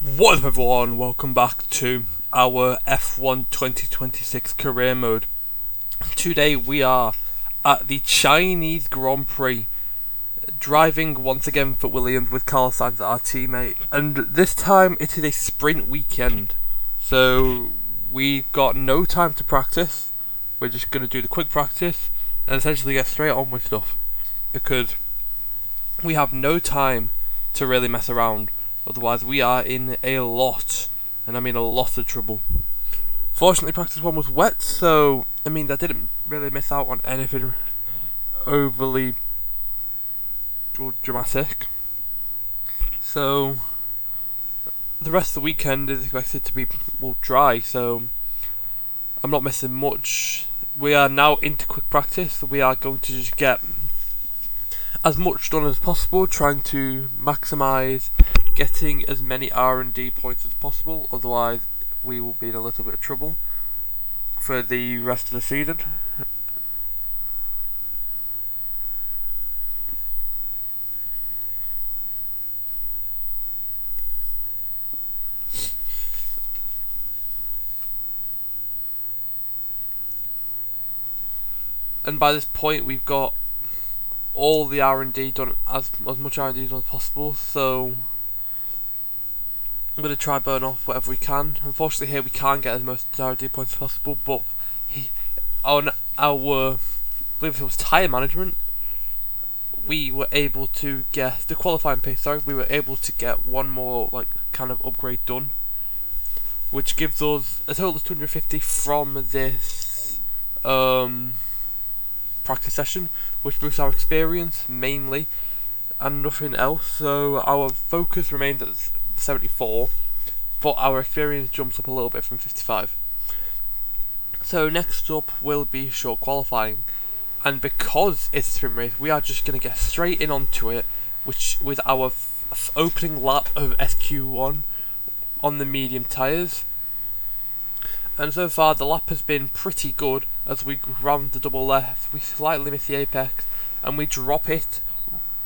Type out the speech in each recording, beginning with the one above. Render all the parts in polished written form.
What up everyone, welcome back to our F1 2026 career mode. Today we are at the Chinese Grand Prix, driving once again for Williams with Carlos Sainz, our teammate, and this time it is a sprint weekend, so we've got no time to practice. We're just going to do the quick practice and essentially get straight on with stuff, because we have no time to really mess around. Otherwise, we are in a lot, and I mean a lot of trouble. Fortunately, practice one was wet, so I didn't really miss out on anything overly dramatic. So the rest of the weekend is expected to be dry, so I'm not missing much. We are now into quick practice, so we are going to just get as much done as possible, trying to maximise getting as many R&D points as possible, otherwise we will be in a little bit of trouble for the rest of the season. And by this point we've got all the R&D done, as much R&D done as possible, so I'm going to try burn off whatever we can. Unfortunately here we can't get as most R&D points as possible, but on our, I believe it was tyre management, we were able to get the qualifying pace. We were able to get one more kind of upgrade done, which gives us a total of 250 from this practice session, which boosts our experience mainly and nothing else. So our focus remains at 74, but our experience jumps up a little bit from 55. So next up will be short qualifying, and because it's a sprint race, we are just going to get straight in onto it, which with our opening lap of SQ1 on the medium tyres. And so far the lap has been pretty good. As we round the double left, we slightly miss the apex and we drop it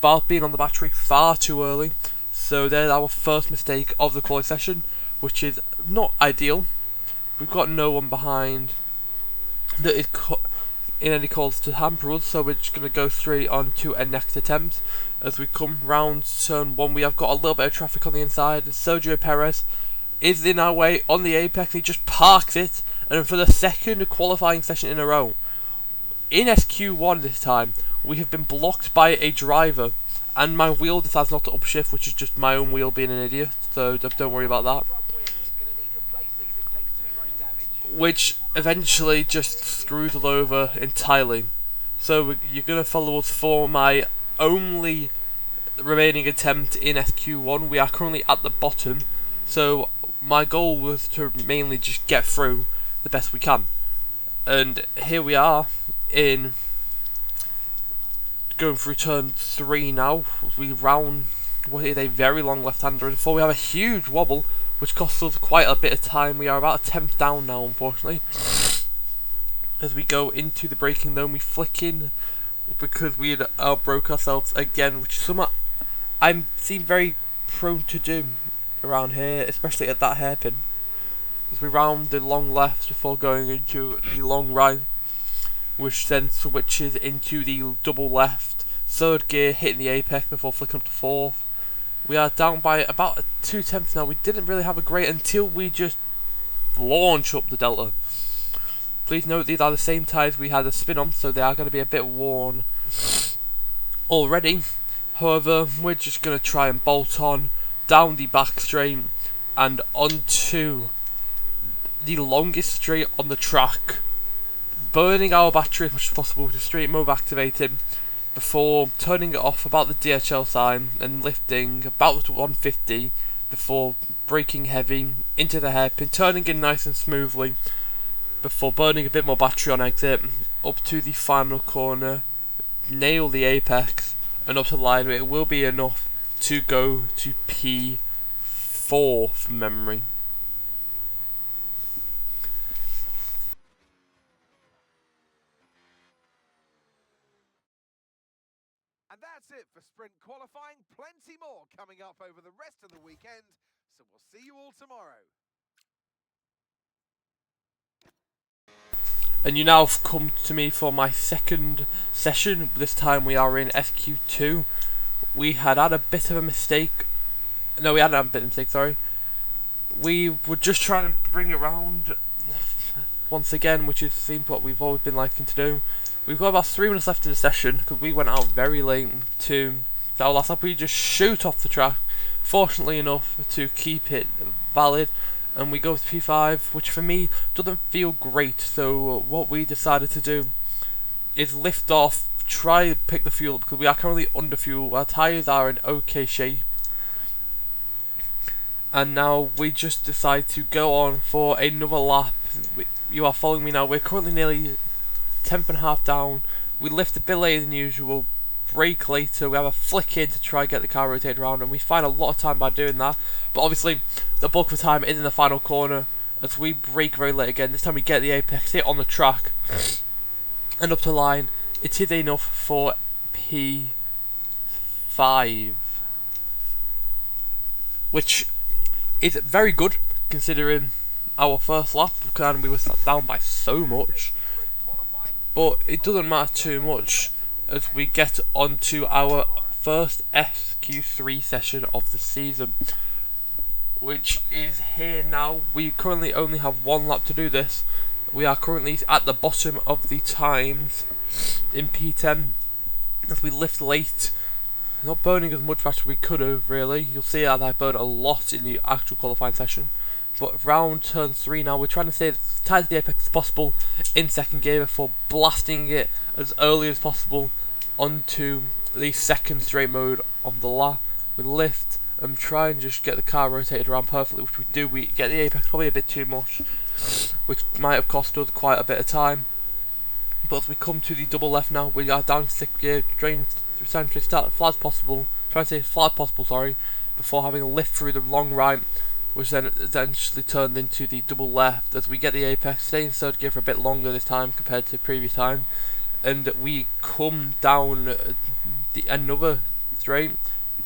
while being on the battery far too early. So there's our first mistake of the quali session, which is not ideal. We've got no one behind that is in any calls to hamper us, so we're just going to go straight on to a next attempt. As we come round turn 1, we have got a little bit of traffic on the inside, and Sergio Perez is in our way on the apex, and he just parks it, and for the second qualifying session in a row, in SQ1 this time, we have been blocked by a driver, and my wheel decides not to upshift, which is just my own wheel being an idiot, so don't worry about that. Which eventually just screws us over entirely. So you're going to follow us for my only remaining attempt in SQ1. We are currently at the bottom, so my goal was to mainly just get through the best we can. And here we are in going through turn 3 now. We round what is a very long left-hander, and before we have a huge wobble, which costs us quite a bit of time. We are about a 10th down now, unfortunately. As we go into the braking zone, we flick in because we had outbroke ourselves again, which is something I seem very prone to do around here, especially at that hairpin. As we round the long left before going into the long right, which then switches into the double left, third gear, hitting the apex before flicking up to fourth. We are down by about 2/10 now. We didn't really have a great until we just launch up the delta. Please note these are the same tyres we had a spin on, so they are going to be a bit worn already. However, we're just going to try and bolt on down the back straight and onto the longest straight on the track, burning our battery as much as possible with the straight mode activated before turning it off about the DHL sign and lifting about 150 before braking heavy into the hairpin, turning in nice and smoothly before burning a bit more battery on exit, up to the final corner, nail the apex and up to the line. It will be enough to go to P4 from memory. And that's it for sprint qualifying. Plenty more coming up over the rest of the weekend. So we'll see you all tomorrow. And you now have come to me for my second session. This time we are in SQ2. We had a bit of a mistake. No, we hadn't had a bit of a mistake, sorry. We were just trying to bring it around once again, which is seems what we've always been liking to do. We've got about 3 minutes left in the session because we went out very late to our last lap. We just shoot off the track, fortunately enough to keep it valid, and we go to P5, which for me doesn't feel great. So what we decided to do is lift off, try and pick the fuel up because we are currently under fuel. Our tyres are in okay shape, and now we just decide to go on for another lap. You are following me now. We're currently nearly 10th and a half down. We lift a bit later than usual, brake later, we have a flick in to try and get the car rotated around, and we find a lot of time by doing that. But obviously the bulk of the time is in the final corner as we brake very late again. This time we get the apex, hit on the track and up to line. It is enough for P5, which is very good considering our first lap, and we were down by so much. But it doesn't matter too much as we get onto our first SQ3 session of the season, which is here now. We currently only have 1 lap to do this. We are currently at the bottom of the times in P10 as we lift late, not burning as much battery as we could have really. You'll see that I burned a lot in the actual qualifying session. But round turn 3 now, we're trying to stay as tight to the apex as possible in second gear before blasting it as early as possible onto the second straight mode on the lap. We lift and try and just get the car rotated around perfectly, which we do. We get the apex probably a bit too much, which might have cost us quite a bit of time. But as we come to the double left now, we are down to 6th gear, trying to start as flat as possible, before having a lift through the long right, which then eventually turned into the double left as we get the apex, stay in third gear for a bit longer this time compared to the previous time, and we come down another straight.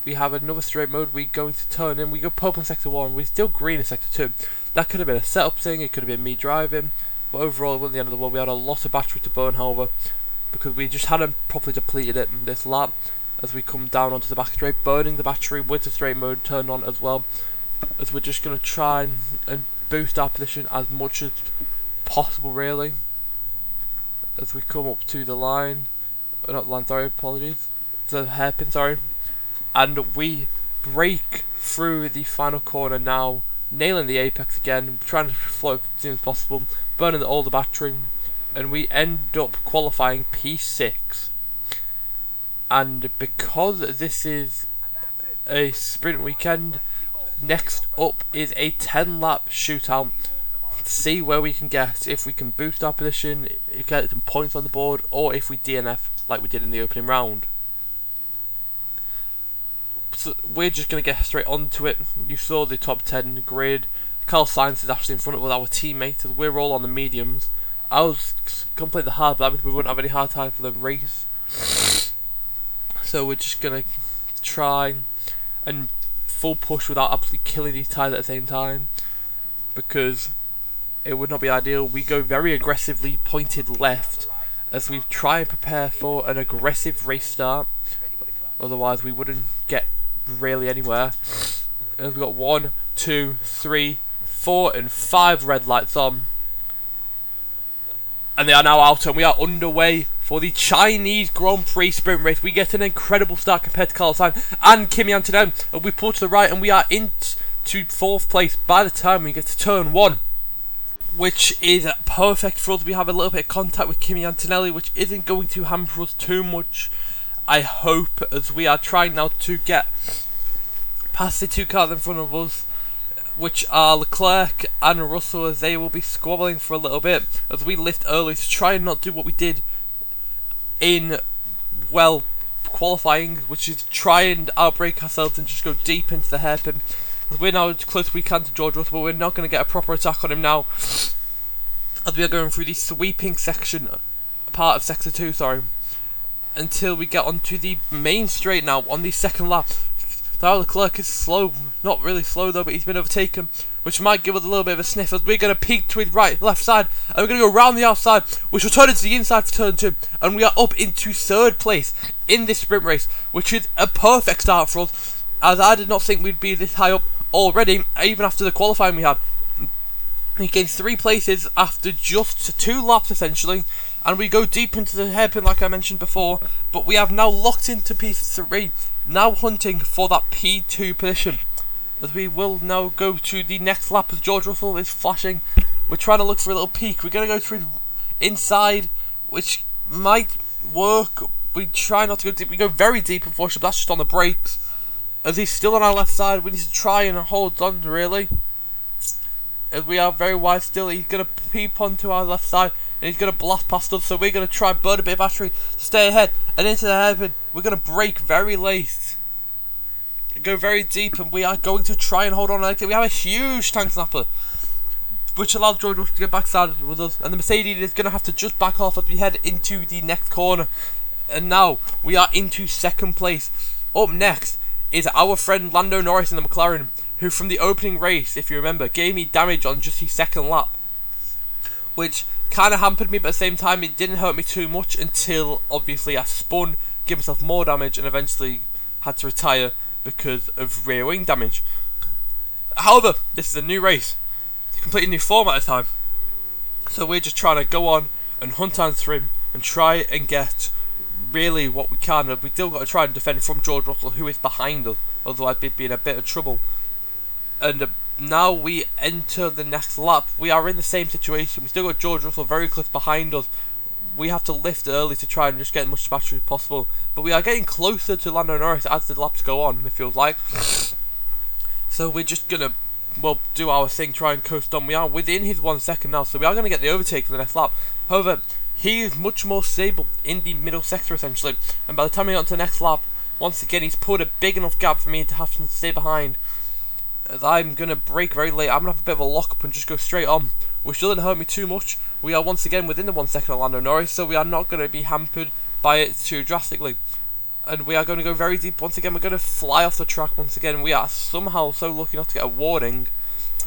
We have another straight mode. We go into turn in. We go purple in sector 1. We're still green in sector 2. That could have been a setup thing. It could have been me driving. But overall, it wasn't the end of the world. We had a lot of battery to burn, however, because we just hadn't properly depleted it in this lap. As we come down onto the back straight, burning the battery with the straight mode turned on as well. As we're just going to try and boost our position as much as possible, really. As we come up to the line, not line, sorry, apologies, the hairpin, sorry, and we break through the final corner now, nailing the apex again, trying to float as soon as possible, burning all the battery, and we end up qualifying P6. And because this is a sprint weekend, next up is a 10-lap shootout to see where we can get, if we can boost our position, get some points on the board, or if we DNF like we did in the opening round. So we're just going to get straight onto it. You saw the top 10 grid. Carl Sainz is actually in front of our teammate as we're all on the mediums. I was going to play the hard, but that means we wouldn't have any hard time for the race. So we're just going to try and full push without absolutely killing these tyres at the same time, because it would not be ideal. We go very aggressively pointed left as we try and prepare for an aggressive race start, otherwise we wouldn't get really anywhere. And we've got 1, 2, 3, 4 and 5 red lights on, and they are now out, and we are underway for the Chinese Grand Prix sprint race. We get an incredible start compared to Carlos Sainz and Kimi Antonelli, and we pull to the right and we are into 4th place by the time we get to turn 1, which is perfect for us. We have a little bit of contact with Kimi Antonelli, which isn't going to hamper us too much, I hope, as we are trying now to get past the 2 cars in front of us, which are Leclerc and Russell, as they will be squabbling for a little bit as we lift early to try and not do what we did in, well, qualifying, which is try and outbrake ourselves and just go deep into the hairpin. As we're now as close as we can to George Russell, but we're not going to get a proper attack on him now, as we are going through the sweeping section, part of sector 2, sorry, until we get onto the main straight now on the second lap. Charles Leclerc is slow, not really slow though, but he's been overtaken, which might give us a little bit of a sniff as we're going to peek to his left side, and we're going to go round the outside, which will turn into the inside for turn 2, and we are up into 3rd place in this sprint race, which is a perfect start for us, as I did not think we'd be this high up already, even after the qualifying we had. We gained 3 places after just 2 laps essentially, and we go deep into the hairpin like I mentioned before, but we have now locked into P3, now hunting for that P2 position, as we will now go to the next lap as George Russell is flashing. We're trying to look for a little peak, we're going to go through inside, which might work. We try not to go deep, we go very deep unfortunately, but that's just on the brakes, as he's still on our left side. We need to try and hold on really, as we are very wide still. He's going to peep onto our left side and he's going to blast past us, so we're going to try and burn a bit of battery to stay ahead and into the hairpin. We're going to brake very late, go very deep, and we are going to try and hold on. We have a huge tank snapper, which allows George Russell to get backside with us, and the Mercedes is going to have to just back off as we head into the next corner. And now we are into 2nd place. Up next is our friend Lando Norris in the McLaren, who from the opening race, if you remember, gave me damage on just his 2nd lap, which kind of hampered me, but at the same time it didn't hurt me too much until obviously I spun, gave myself more damage, and eventually had to retire because of rear wing damage. However, this is a new race, it's a completely new format this time, so we're just trying to go on and hunt and trim and try and get really what we can. We still got to try and defend from George Russell, who is behind us, otherwise we'd be in a bit of trouble. And now we enter the next lap. We are in the same situation. We still got George Russell very close behind us. We have to lift early to try and just get as much battery as possible. But we are getting closer to Lando Norris as the laps go on, it feels like. So we're just going to, well, do our thing, try and coast on. We are within his 1 second now, so we are going to get the overtake for the next lap. However, he is much more stable in the middle sector essentially. And by the time we get onto the next lap, once again, he's put a big enough gap for me to have to stay behind. As I'm going to brake very late, I'm going to have a bit of a lock up and just go straight on, which doesn't hurt me too much. We are once again within the 1 second of Lando Norris, so we are not going to be hampered by it too drastically. And we are going to go very deep. Once again, we're going to fly off the track once again. We are somehow so lucky not to get a warning,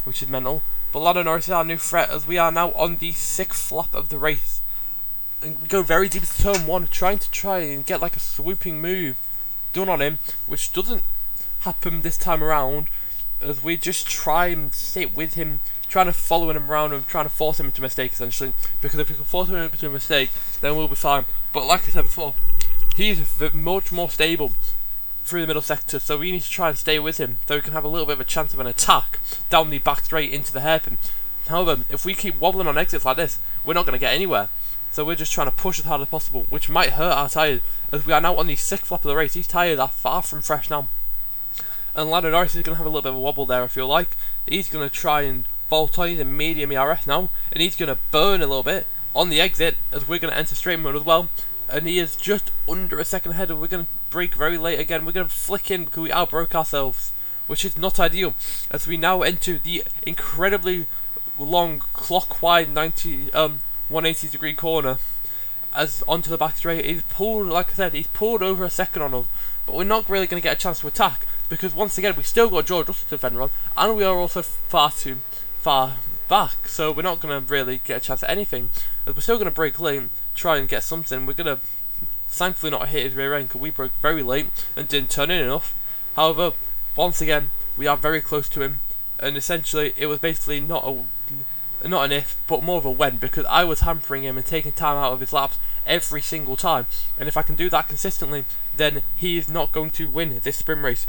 which is mental. But Lando Norris is our new threat, as we are now on the 6th lap of the race. And we go very deep into turn 1, trying and get like a swooping move done on him, which doesn't happen this time around, as we just try and sit with him, trying to follow him around and trying to force him into a mistake essentially, because if we can force him into a mistake then we'll be fine. But like I said before, he's much more stable through the middle sector, so we need to try and stay with him so we can have a little bit of a chance of an attack down the back straight into the hairpin. However, if we keep wobbling on exits like this, we're not going to get anywhere. So we're just trying to push as hard as possible, which might hurt our tyres, as we are now on the 6th lap of the race. These tyres are far from fresh now. And Lando Norris is going to have a little bit of a wobble there, I feel like. He's going to try and bolt on. He's in medium ERS now, and he's going to burn a little bit on the exit, as we're going to enter straight mode as well. And he is just under a second ahead, and we're going to brake very late again. We're going to flick in because we outbroke ourselves, which is not ideal, as we now enter the incredibly long clockwise 180 degree corner as onto the back straight. He's pulled, like I said, he's pulled over a second on us, but we're not really going to get a chance to attack, because once again we still got George Russell to defend on, and we are also far too far back, so we're not going to really get a chance at anything. As we're still going to brake late, try and get something. We're going to thankfully not hit his rear end, because we broke very late and didn't turn in enough. However, once again we are very close to him, and essentially it was basically not an if, but more of a when, because I was hampering him and taking time out of his laps every single time, and if I can do that consistently, then he is not going to win this sprint race.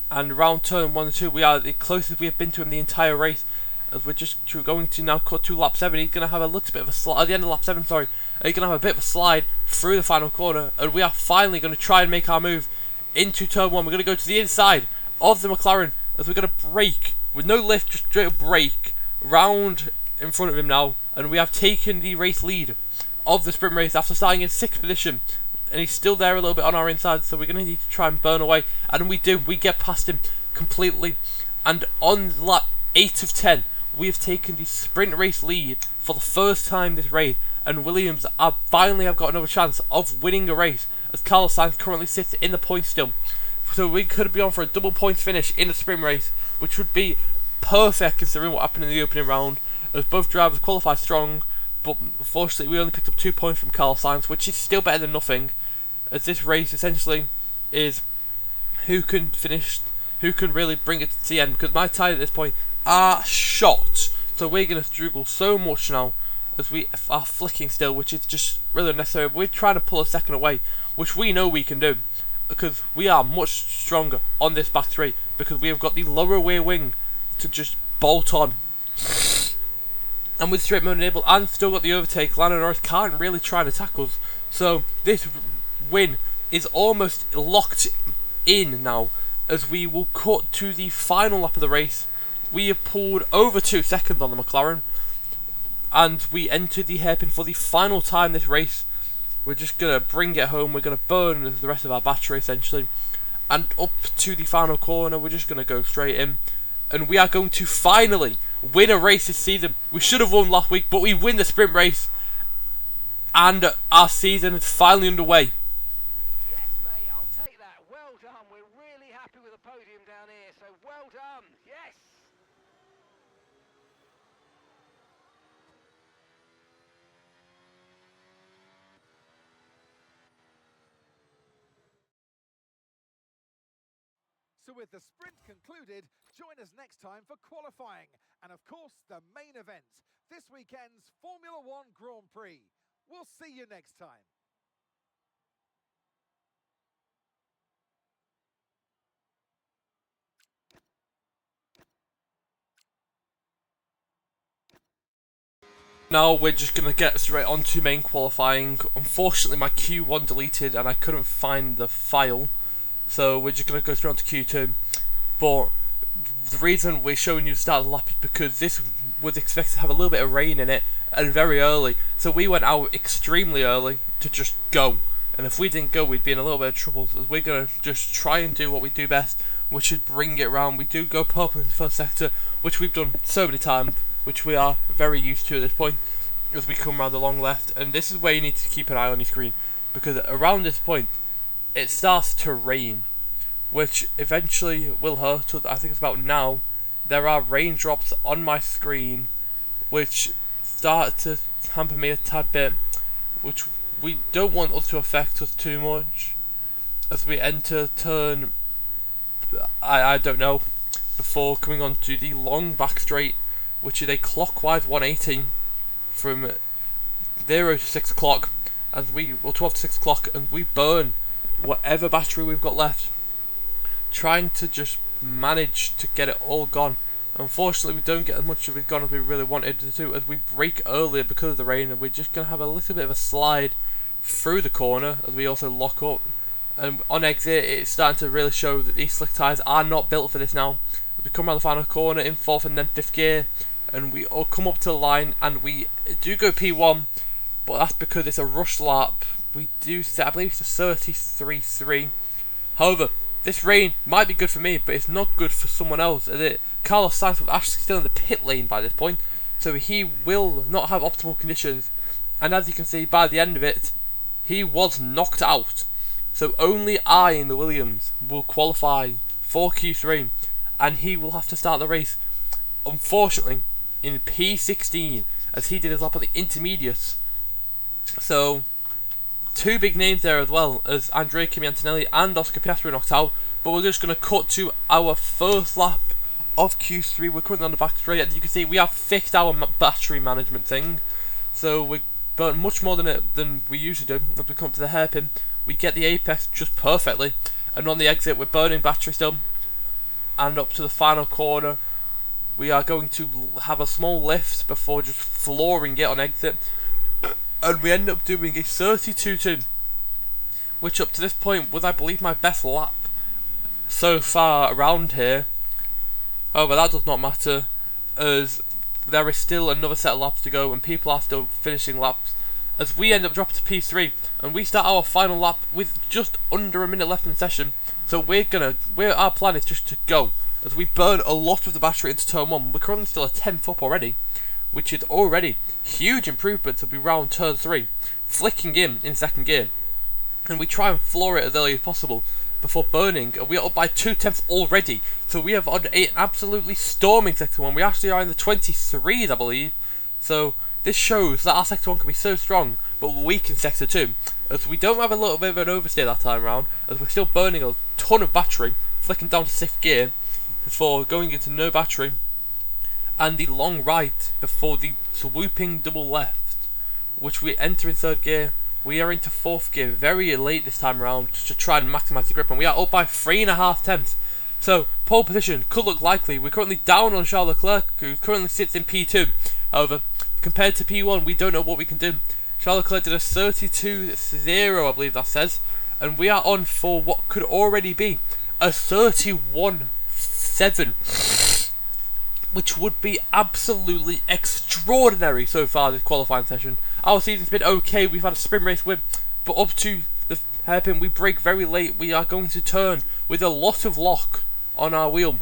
And around turn 1 and 2, we are the closest we have been to him the entire race, as we're just going to now cut to lap 7. He's going to have a little bit of a slide, at the end of lap 7, sorry, he's going to have a bit of a slide through the final corner, and we are finally going to try and make our move into turn 1. We're going to go to the inside of the McLaren, as we're going to brake with no lift, just straight up brake round in front of him now, and we have taken the race lead of the sprint race after starting in 6th position, and he's still there a little bit on our inside, so we're going to need to try and burn away, and we do. We get past him completely, and on lap 8 of 10 we have taken the sprint race lead for the first time this race, and Williams finally have got another chance of winning a race, as Carlos Sainz currently sits in the points still. So we could be on for a double points finish in the sprint race, which would be perfect considering what happened in the opening round, as both drivers qualified strong, but unfortunately we only picked up 2 points from Carlos Sainz, which is still better than nothing, as this race essentially is who can really bring it to the end, because my tyres at this point are shot. So we're going to struggle so much now as we are flicking still, which is just really unnecessary. We're trying to pull a second away, which we know we can do, because we are much stronger on this back straight, because we have got the lower rear wing to just bolt on. And with straight mode enabled and still got the overtake, Lando Norris can't really try and attack us. So this win is almost locked in now, as we will cut to the final lap of the race. We have pulled over 2 seconds on the McLaren, and we enter the hairpin for the final time this race. We're just going to bring it home, we're going to burn the rest of our battery essentially, and up to the final corner we're just going to go straight in, and we are going to finally win a race this season. We should have won last week, but we win the sprint race, and our season is finally underway. Yes, mate, I'll take that. Well done. We're really happy with the podium down here, so well done. Yes. So with the sprint concluded, join us next time for qualifying and of course the main event, this weekend's Formula One Grand Prix. We'll see you next time. Now we're just going to get straight on to main qualifying. Unfortunately my Q1 deleted and I couldn't find the file, so we're just going to go straight on to Q2. But the reason we're showing you the start of the lap is because this was expected to have a little bit of rain in it, and very early, so we went out extremely early to just go. And if we didn't go, we'd be in a little bit of trouble, so we're going to just try and do what we do best, which is bring it around. We do go purple in the first sector, which we've done so many times, which we are very used to at this point, as we come around the long left. And this is where you need to keep an eye on your screen, because around this point it starts to rain, which eventually will hurt us. I think it's about now. There are raindrops on my screen which start to hamper me a tad bit, which we don't want us to affect us too much as we enter turn, I don't know, before coming on to the long back straight, which is a clockwise 180 from 0 to 6 o'clock, as we, well, 12 to 6 o'clock, and we burn whatever battery we've got left, trying to just manage to get it all gone. Unfortunately we don't get as much of it gone as we really wanted to do, as we brake earlier because of the rain, and we're just going to have a little bit of a slide through the corner as we also lock up. And on exit it's starting to really show that these slick tyres are not built for this now. We come around the final corner in 4th and then 5th gear, and we all come up to the line and we do go P1, but that's because it's a rush lap. We do set, I believe it's a 33.3. However, this rain might be good for me, but it's not good for someone else, as it Carlos Sainz was actually still in the pit lane by this point, so he will not have optimal conditions, and as you can see by the end of it, he was knocked out. So only I in the Williams will qualify for Q3, and he will have to start the race, unfortunately, in P16, as he did his lap of the intermediates. So, 2 big names there as well, as Andrea Kimi Antonelli and Oscar Piastri knocked out. But we're just going to cut to our first lap of Q3. We're currently on the back straight, and you can see we have fixed our battery management thing. So we burn much more than we usually do. As we come to the hairpin, we get the apex just perfectly, and on the exit we're burning battery still. And up to the final corner, we are going to have a small lift before just flooring it on exit. And we end up doing a 32.2, which up to this point was, I believe, my best lap so far around here. However, that does not matter, as there is still another set of laps to go and people are still finishing laps, as we end up dropping to P3 and we start our final lap with just under a minute left in the session. So our plan is just to go, as we burn a lot of the battery into turn 1. We're currently still a 10th up already, which is already huge improvements as we round turn 3, flicking in 2nd gear. and we try and floor it as early as possible before burning, and we are up by 2/10 already. So we have an absolutely storming Sector 1. We actually are in the 23s, I believe. So this shows that our Sector 1 can be so strong, but we're weak in Sector 2, as we don't have a little bit of an oversteer that time round, as we're still burning a ton of battery, flicking down to 6th gear before going into no battery, and the long right before the swooping double left, which we enter in 3rd gear. We are into 4th gear very late this time around just to try and maximise the grip, and we are up by 3.5 tenths. So pole position could look likely. We're currently down on Charles Leclerc, who currently sits in P2. However, compared to P1, we don't know what we can do. Charles Leclerc did a 32.0, I believe that says, and we are on for what could already be a 31.7, which would be absolutely extraordinary so far this qualifying session. Our season's been okay, we've had a sprint race win, but up to the hairpin we brake very late. We are going to turn with a lot of lock on our wheel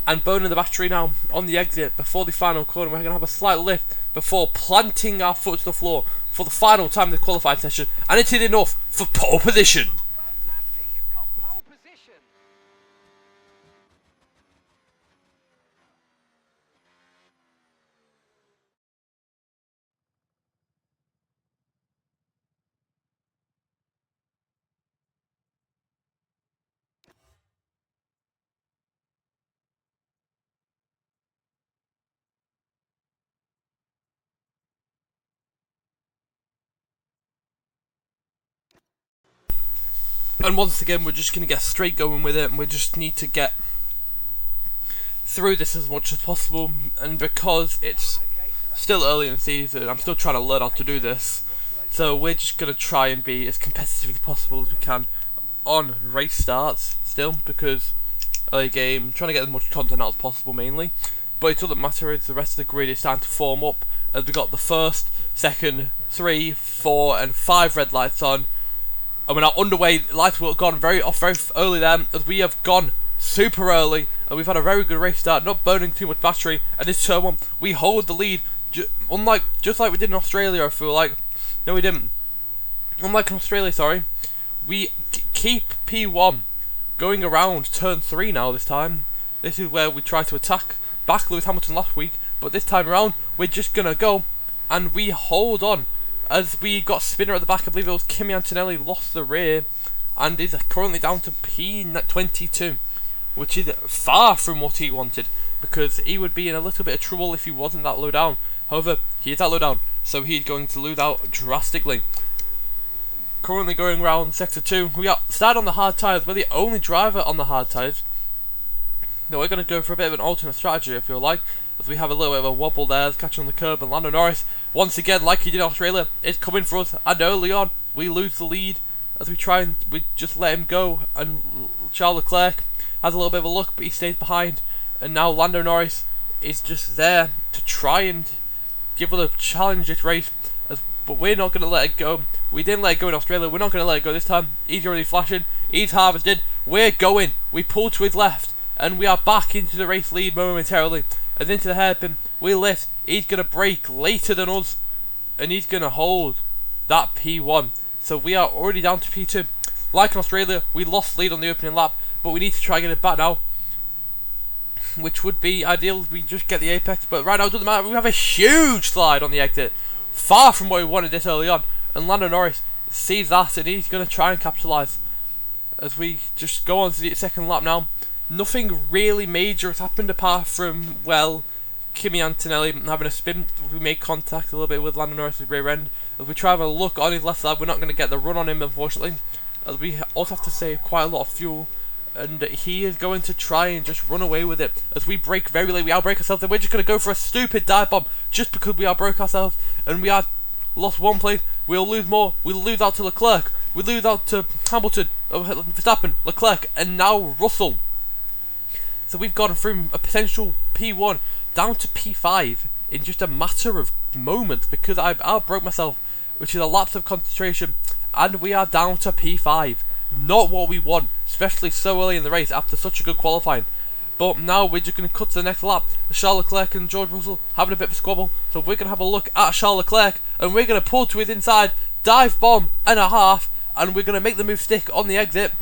and burning the battery now on the exit before the final corner. We're going to have a slight lift before planting our foot to the floor for the final time in the qualifying session, and it is enough for pole position. Fantastic, you've got pole position. And once again, we're just going to get straight going with it, and we just need to get through this as much as possible. And because it's still early in the season, I'm still trying to learn how to do this. So we're just going to try and be as competitive as possible as we can on race starts still, because early game, I'm trying to get as much content out as possible mainly. But it doesn't matter, it's the rest of the grid is starting to form up, as we got the 1st, 2nd, 3, 4 and 5 red lights on. And we're now underway. Lights will have gone very early there, as we have gone super early, and we've had a very good race start, not burning too much battery. And this turn 1, we hold the lead, just like we did in Australia. I feel like, no, we didn't. Unlike in Australia, sorry, we keep P1 going around turn 3 now. This time, this is where we try to attack back Lewis Hamilton last week, but this time around we're just gonna go and we hold on. As we got spinner at the back, I believe it was Kimi Antonelli lost the rear and is currently down to P22, which is far from what he wanted, because he would be in a little bit of trouble if he wasn't that low down. However, he is that low down, so he's going to lose out drastically. Currently going around Sector 2, we are started on the hard tyres. We're the only driver on the hard tyres. Now we're going to go for a bit of an alternate strategy, I feel like, as we have a little bit of a wobble there, catching on the curb, and Lando Norris, once again, like he did in Australia, is coming for us, and early on, we lose the lead, as we try and we just let him go, and Charles Leclerc has a little bit of a look, but he stays behind, and now Lando Norris is just there to try and give us a challenge this race, but we're not going to let it go. We didn't let it go in Australia, we're not going to let it go this time. He's already flashing, he's harvested, we're going, we pull to his left, and we are back into the race lead momentarily. And into the hairpin, we lift, he's going to brake later than us, and he's going to hold that P1. So we are already down to P2. Like in Australia, we lost lead on the opening lap, but we need to try and get it back now, which would be ideal if we just get the apex. But right now it doesn't matter, we have a huge slide on the exit, far from what we wanted this early on, and Lando Norris sees that and he's going to try and capitalise. As we just go on to the 2nd lap now, nothing really major has happened apart from, well, Kimi Antonelli having a spin. We made contact a little bit with Lando Norris' rear end. As we try to have a look on his left side, we're not going to get the run on him, unfortunately, as we also have to save quite a lot of fuel, and he is going to try and just run away with it. As we brake very late, we outbrake ourselves, and we're just going to go for a stupid dive bomb just because we outbroke ourselves, and we are lost one place. We'll lose more. We'll lose out to Leclerc. We'll lose out to Hamilton, Verstappen, Leclerc, and now Russell. So we've gone from a potential P1 down to P5 in just a matter of moments, because I outbroke myself, which is a lapse of concentration, and we are down to P5. Not what we want, especially so early in the race after such a good qualifying. But now we're just going to cut to the next lap. Charles Leclerc and George Russell having a bit of a squabble, so we're going to have a look at Charles Leclerc, and we're going to pull to his inside, dive bomb and a half, and we're going to make the move stick on the exit,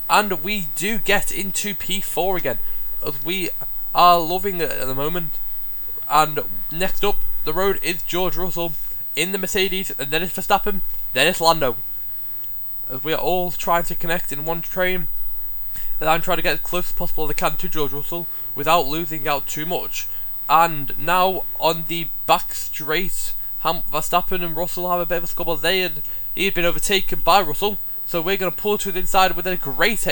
and we do get into P4 again, as we are loving it at the moment. And next up the road is George Russell in the Mercedes, and then it's Verstappen, then it's Lando, as we are all trying to connect in one train, and I'm trying to get as close as possible as I can to George Russell without losing out too much. And now on the back straight, Verstappen and Russell have a bit of a scuffle. He had been overtaken by Russell, so we're going to pull to the inside with a great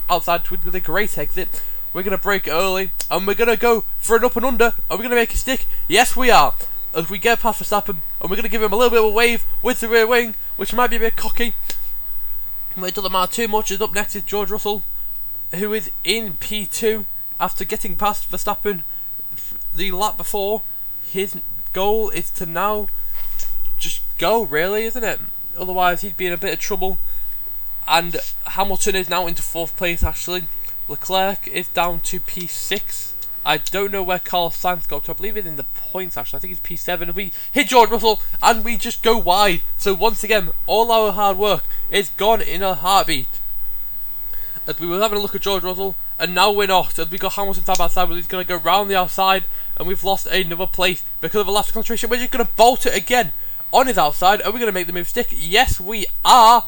outside with a great exit. We're going to brake early, and we're going to go for an up and under. Are we going to make a stick? Yes, we are. As we get past Verstappen, and we're going to give him a little bit of a wave with the rear wing, which might be a bit cocky. But it doesn't matter too much. As up next is George Russell, who is in P2 after getting past Verstappen the lap before. His goal is to now just go, really, isn't it? Otherwise he'd be in a bit of trouble. And Hamilton is now into 4th place actually. Leclerc is down to P6. I don't know where Carlos Sainz got to. I believe it's in the points actually. I think it's P7. We hit George Russell and we just go wide. So once again, all our hard work is gone in a heartbeat. As we were having a look at George Russell, and now we're not. As we got Hamilton side by side, but he's going to go round the outside, and we've lost another place because of a lack of concentration. We're just going to bolt it again on his outside. Are we going to make the move stick? Yes, we are.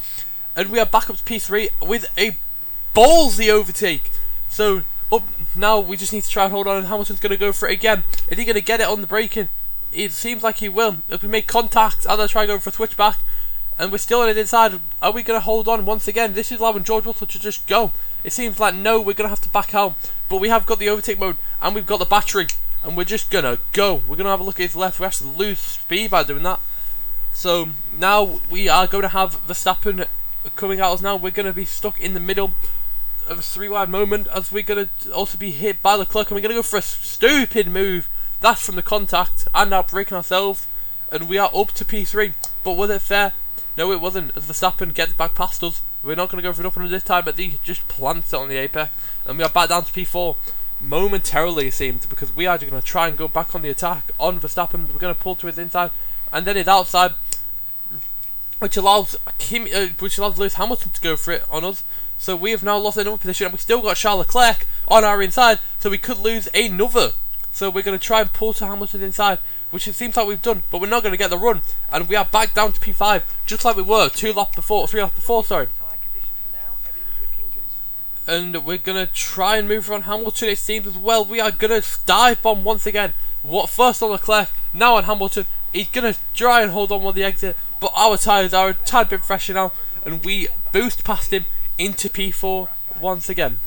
And we are back up to P3 with a ballsy overtake. So up now, we just need to try and hold on, and Hamilton's going to go for it again. Is he going to get it on the braking? It seems like he will. If we make contact, as I try and go for a switchback, and we're still on it inside, are we going to hold on once again? This is allowing George Russell to just go. It seems like no, we're going to have to back out. But we have got the overtake mode, and we've got the battery, and we're just going to go. We're going to have a look at his left. We actually lose speed by doing that. So now we are going to have Verstappen coming at us now. We're going to be stuck in the middle of a 3-wide moment, as we're going to also be hit by Leclerc, and we're going to go for a stupid move. That's from the contact, and our braking ourselves, and we are up to P3. But was it fair? No, it wasn't, as Verstappen gets back past us. We're not going to go for an up and this time, but he just plants it on the apex, and we are back down to P4 momentarily, it seems, because we are just going to try and go back on the attack on Verstappen. We're going to pull to his inside, and then his outside, which allows Lewis Hamilton to go for it on us. So we have now lost another position, and we still got Charles Leclerc on our inside, so we could lose another. So we're going to try and pull to Hamilton inside, which it seems like we've done, but we're not going to get the run, and we are back down to P5, just like we were 3 laps before, sorry. And we're going to try and move around Hamilton, it seems, as well. We are going to dive bomb once again. First on Leclerc, now on Hamilton. He's going to try and hold on with the exit, but our tyres are a tad bit fresher now, and we boost past him into P4 once again.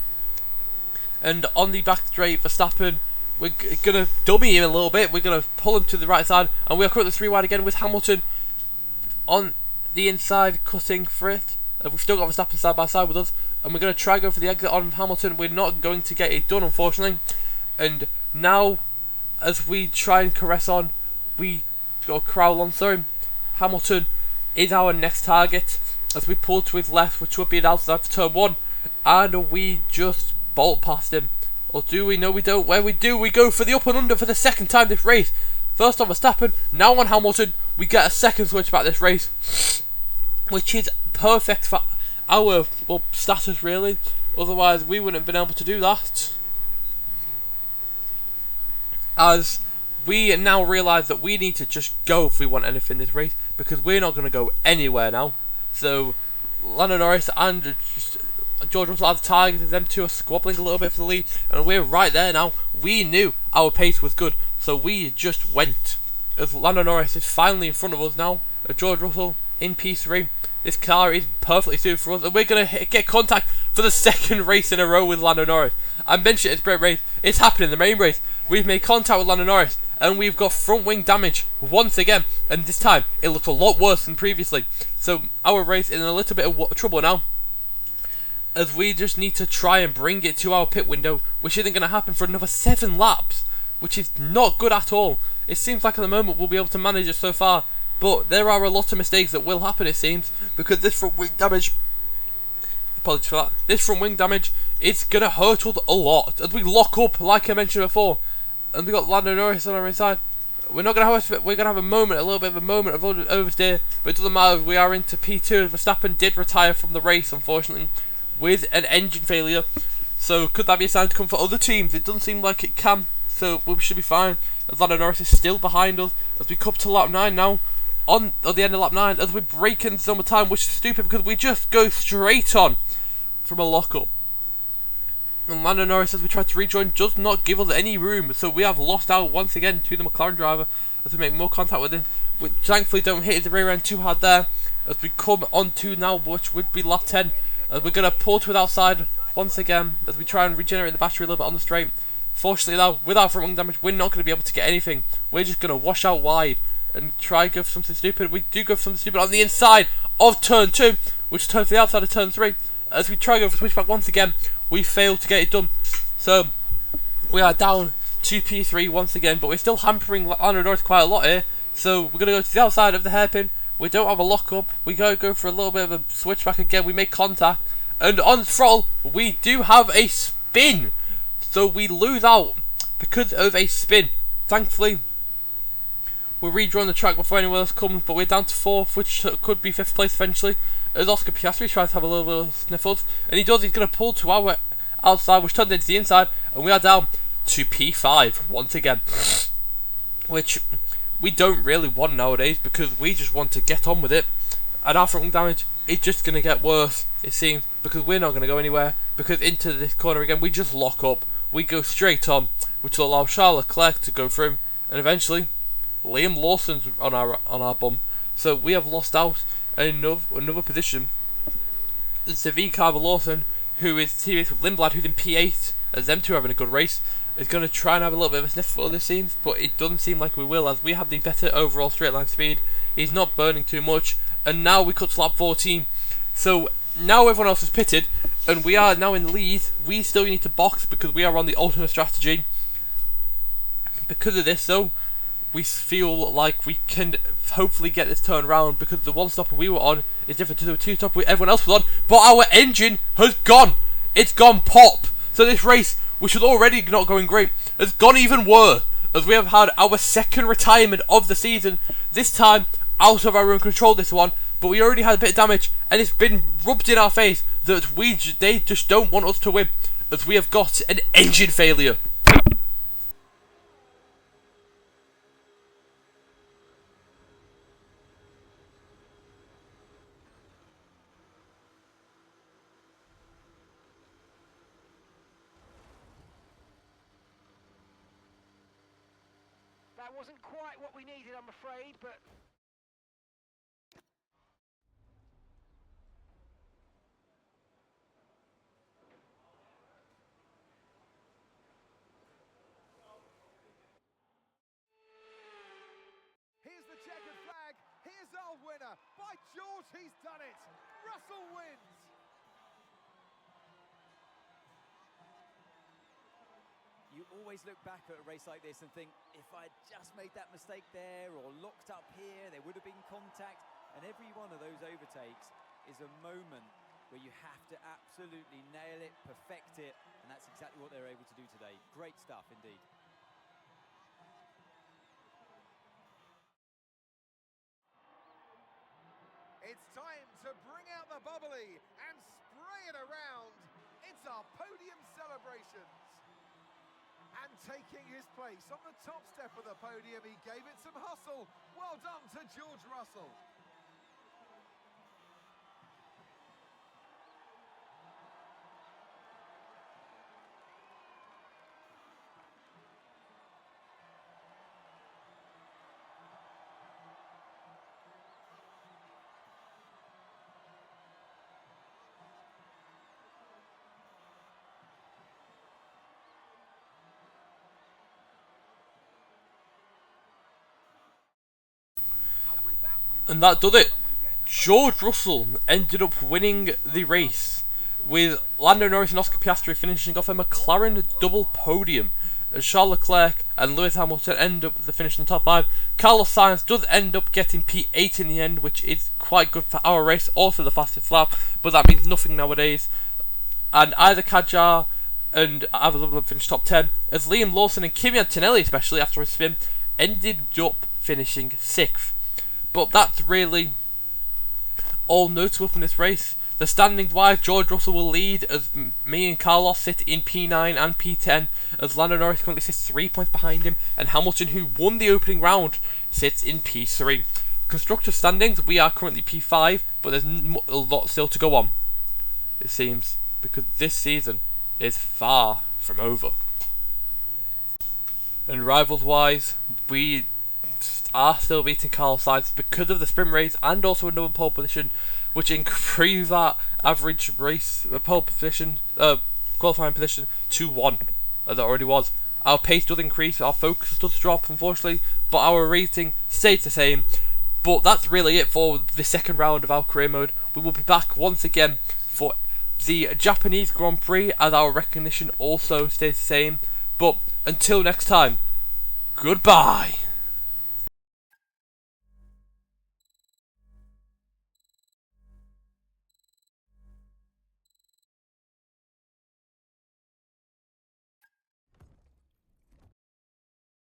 And on the back straight, Verstappen, we're going to dummy him a little bit. We're going to pull him to the right side, and we are currently 3 wide again with Hamilton on the inside cutting for it. And we've still got Verstappen side by side with us, and we're going to try and go for the exit on Hamilton. We're not going to get it done, unfortunately. And now, as we try and caress on, we go Crowell on. Sorry, Hamilton is our next target as we pull to his left, which would be an outside for turn 1, and we just bolt past him. Or do we? No, we don't. Where we do, we go for the up and under for the second time this race. First on Verstappen, now on Hamilton. We get a second switchback this race, which is perfect for our status, really. Otherwise, we wouldn't have been able to do that. As we now realise that we need to just go if we want anything in this race, because we're not going to go anywhere now. So, Lando Norris and George Russell have targeted, them two are squabbling a little bit for the lead, and we're right there now. We knew our pace was good, so we just went. As Lando Norris is finally in front of us now, George Russell in P3. This car is perfectly suited for us, and we're going to get contact for the second race in a row with Lando Norris. I mentioned it's great race, it's happening in the main race. We've made contact with Lando Norris, and we've got front wing damage once again, and this time it looks a lot worse than previously. So our race is in a little bit of trouble now, as we just need to try and bring it to our pit window, which isn't going to happen for another 7 laps, which is not good at all. It seems like at the moment we'll be able to manage it so far, but there are a lot of mistakes that will happen, it seems, because this front wing damage, apologies for that, this front wing damage is going to hurt us a lot as we lock up, like I mentioned before. And we got Lando Norris on our inside. We're not gonna have we're gonna have a little bit of a moment of oversteer, but it doesn't matter. We are into P2. Verstappen did retire from the race, unfortunately, with an engine failure. So could that be a sign to come for other teams? It doesn't seem like it can. So we should be fine. As Lando Norris is still behind us as we come to lap 9 now. On the end of lap 9, as we break into summer time, which is stupid because we just go straight on from a lockup. And Lando Norris, as we try to rejoin, does not give us any room, so we have lost out once again to the McLaren driver as we make more contact with him. We thankfully don't hit his rear end too hard there as we come on to now, which would be lap 10, as we're going to pull to it outside once again as we try and regenerate the battery a little bit on the straight. Fortunately now, without front wing damage, we're not going to be able to get anything. We're just going to wash out wide and try and go for something stupid. We do go for something stupid on the inside of turn 2, which turns to the outside of turn 3. As we try to go for switchback once again, we fail to get it done. So we are down to P3 once again, but we're still hampering Lando Norris quite a lot here. So we're going to go to the outside of the hairpin. We don't have a lockup. We gotta go for a little bit of a switchback again. We make contact, and on throttle we do have a spin. So we lose out because of a spin. Thankfully, we're redrawing the track before anyone else comes, but we're down to 4th, which could be 5th place eventually. As Oscar Piastri tries to have a little bit of sniffles, and he does. He's going to pull to our outside, which turns into the inside, and we are down to P5 once again, which we don't really want nowadays because we just want to get on with it. And our front wing damage is just going to get worse, it seems, because we're not going to go anywhere, because into this corner again we just lock up. We go straight on, which will allow Charles Leclerc to go through, and eventually Liam Lawson's on our bum. So we have lost out another position. It's the V Carver Lawson, who is teammates with Lindblad, who's in P8, as them two are having a good race, is going to try and have a little bit of a sniff for this seems, but it doesn't seem like we will, as we have the better overall straight line speed. He's not burning too much, and now we cut to lap 14. So now everyone else is pitted, and we are now in the lead. We still need to box because we are on the alternate strategy. Because of this, though, we feel like we can hopefully get this turned around, because the one stopper we were on is different to the two stopper everyone else was on, but our engine has gone. It's gone pop. So this race, which was already not going great, has gone even worse, as we have had our second retirement of the season, this time out of our own control, this one, but we already had a bit of damage, and it's been rubbed in our face that they just don't want us to win, as we have got an engine failure. That wasn't quite what we needed, I'm afraid, but... Here's the checkered flag. Here's our winner. By George, he's done it. Russell wins. You always look back at a race like this and think, if I'd just made that mistake there or looked up here, there would have been contact. And every one of those overtakes is a moment where you have to absolutely nail it, perfect it, and that's exactly what they're able to do today. Great stuff indeed. It's time to bring out the bubbly and spray it around. It's our podium celebrations. And taking his place on the top step of the podium, he gave it some hustle. Well done to George Russell. And that did it. George Russell ended up winning the race, with Lando Norris and Oscar Piastri finishing off a McLaren double podium, as Charles Leclerc and Lewis Hamilton end up the finish in the top 5. Carlos Sainz does end up getting P8 in the end, which is quite good for our race, also the fastest lap, but that means nothing nowadays. And either Kadjar and Avalon finished top 10, as Liam Lawson and Kimi Antonelli, especially after his spin, ended up finishing 6th. But that's really all notable from this race. The standings wise, George Russell will lead as me and Carlos sit in P9 and P10, as Lando Norris currently sits 3 points behind him, and Hamilton, who won the opening round, sits in P3. Constructor standings, we are currently P5, but there's a lot still to go on, it seems, because this season is far from over. And rivals wise, we are still beating Carlos Sainz because of the sprint race and also another pole position, which increased our average race, the pole position, qualifying position to 1, as it already was. Our pace does increase, our focus does drop, unfortunately, but our rating stays the same. But that's really it for the second round of our career mode. We will be back once again for the Japanese Grand Prix, as our recognition also stays the same. But until next time, goodbye.